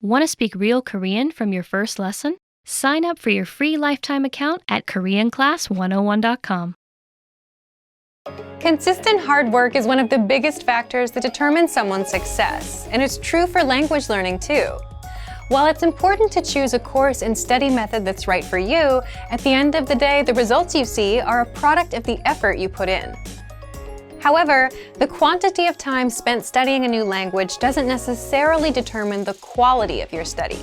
Want to speak real Korean from your first lesson? Sign up for your free lifetime account at KoreanClass101.com. Consistent hard work is one of the biggest factors that determine someone's success, and it's true for language learning too. While it's important to choose a course and study method that's right for you, at the end of the day, the results you see are a product of the effort you put in. However, the quantity of time spent studying a new language doesn't necessarily determine the quality of your study.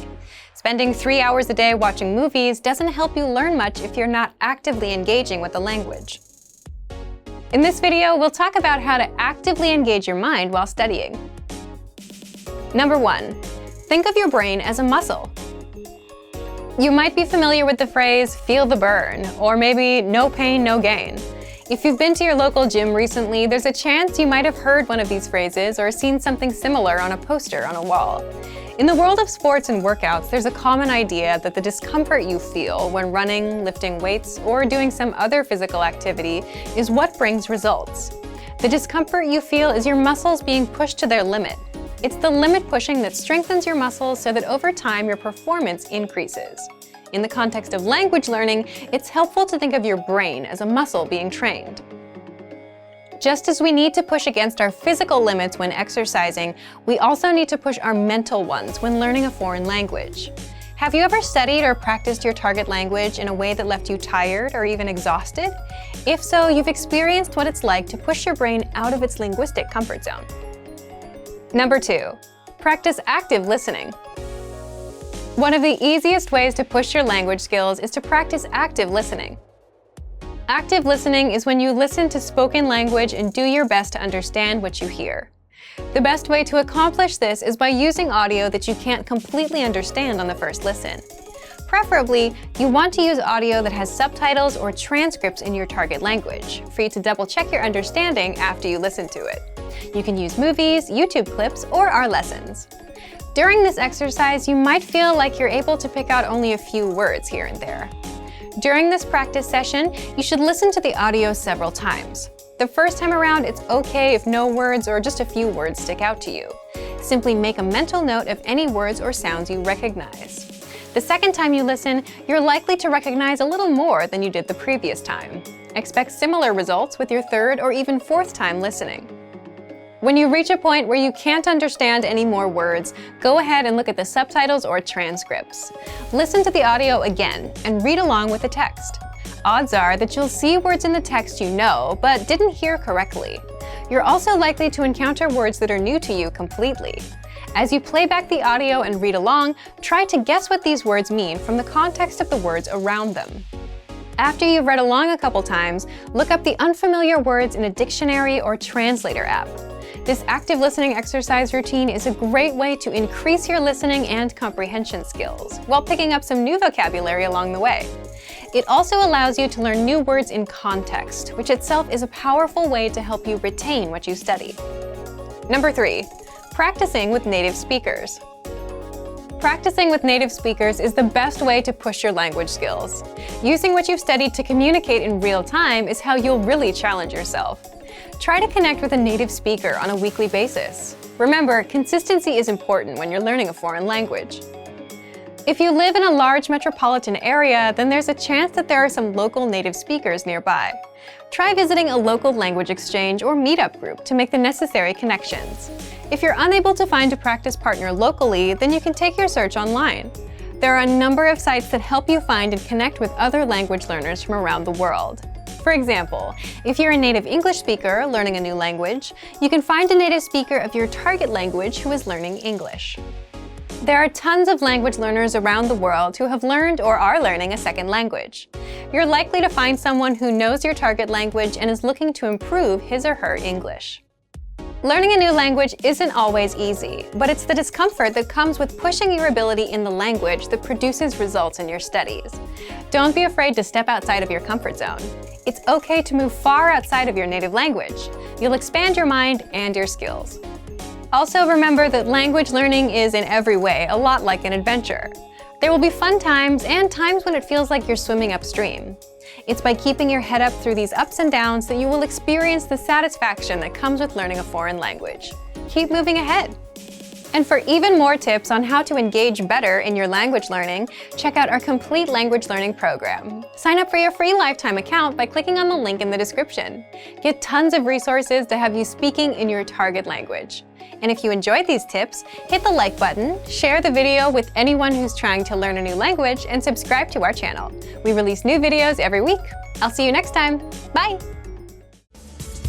Spending 3 hours a day watching movies doesn't help you learn much if you're not actively engaging with the language. In this video, we'll talk about how to actively engage your mind while studying. Number 1. Think of your brain as a muscle. You might be familiar with the phrase, "feel the burn," or maybe "no pain, no gain." If you've been to your local gym recently, there's a chance you might have heard one of these phrases or seen something similar on a poster on a wall. In the world of sports and workouts, there's a common idea that the discomfort you feel when running, lifting weights, or doing some other physical activity is what brings results. The discomfort you feel is your muscles being pushed to their limit. It's the limit pushing that strengthens your muscles so that over time your performance increases. In the context of language learning, it's helpful to think of your brain as a muscle being trained. Just as we need to push against our physical limits when exercising, we also need to push our mental ones when learning a foreign language. Have you ever studied or practiced your target language in a way that left you tired or even exhausted? If so, you've experienced what it's like to push your brain out of its linguistic comfort zone. Number 2, practice active listening. One of the easiest ways to push your language skills is to practice active listening. Active listening is when you listen to spoken language and do your best to understand what you hear. The best way to accomplish this is by using audio that you can't completely understand on the first listen. Preferably, you want to use audio that has subtitles or transcripts in your target language for you to double-check your understanding after you listen to it. You can use movies, YouTube clips, or our lessons. During this exercise, you might feel like you're able to pick out only a few words here and there. During this practice session, you should listen to the audio several times. The first time around, it's okay if no words or just a few words stick out to you. Simply make a mental note of any words or sounds you recognize. The second time you listen, you're likely to recognize a little more than you did the previous time. Expect similar results with your third or even fourth time listening. When you reach a point where you can't understand any more words, go ahead and look at the subtitles or transcripts. Listen to the audio again and read along with the text. Odds are that you'll see words in the text you know, but didn't hear correctly. You're also likely to encounter words that are new to you completely. As you play back the audio and read along, try to guess what these words mean from the context of the words around them. After you've read along a couple times, look up the unfamiliar words in a dictionary or translator app. This active listening exercise routine is a great way to increase your listening and comprehension skills, while picking up some new vocabulary along the way. It also allows you to learn new words in context, which itself is a powerful way to help you retain what you study. Number 3, practicing with native speakers. Practicing with native speakers is the best way to push your language skills. Using what you've studied to communicate in real time is how you'll really challenge yourself. Try to connect with a native speaker on a weekly basis. Remember, consistency is important when you're learning a foreign language. If you live in a large metropolitan area, then there's a chance that there are some local native speakers nearby. Try visiting a local language exchange or meetup group to make the necessary connections. If you're unable to find a practice partner locally, then you can take your search online. There are a number of sites that help you find and connect with other language learners from around the world. For example, if you're a native English speaker learning a new language, you can find a native speaker of your target language who is learning English. There are tons of language learners around the world who have learned or are learning a second language. You're likely to find someone who knows your target language and is looking to improve his or her English. Learning a new language isn't always easy, but it's the discomfort that comes with pushing your ability in the language that produces results in your studies. Don't be afraid to step outside of your comfort zone. It's okay to move far outside of your native language. You'll expand your mind and your skills. Also remember that language learning is in every way a lot like an adventure. There will be fun times and times when it feels like you're swimming upstream. It's by keeping your head up through these ups and downs that you will experience the satisfaction that comes with learning a foreign language. Keep moving ahead. And for even more tips on how to engage better in your language learning, check out our complete language learning program. Sign up for your free lifetime account by clicking on the link in the description. Get tons of resources to have you speaking in your target language. And if you enjoyed these tips, hit the like button, share the video with anyone who's trying to learn a new language, and subscribe to our channel. We release new videos every week. I'll see you next time. Bye!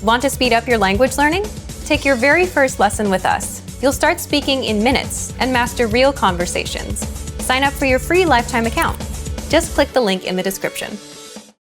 Want to speed up your language learning? Take your very first lesson with us. You'll start speaking in minutes and master real conversations. Sign up for your free lifetime account. Just click the link in the description.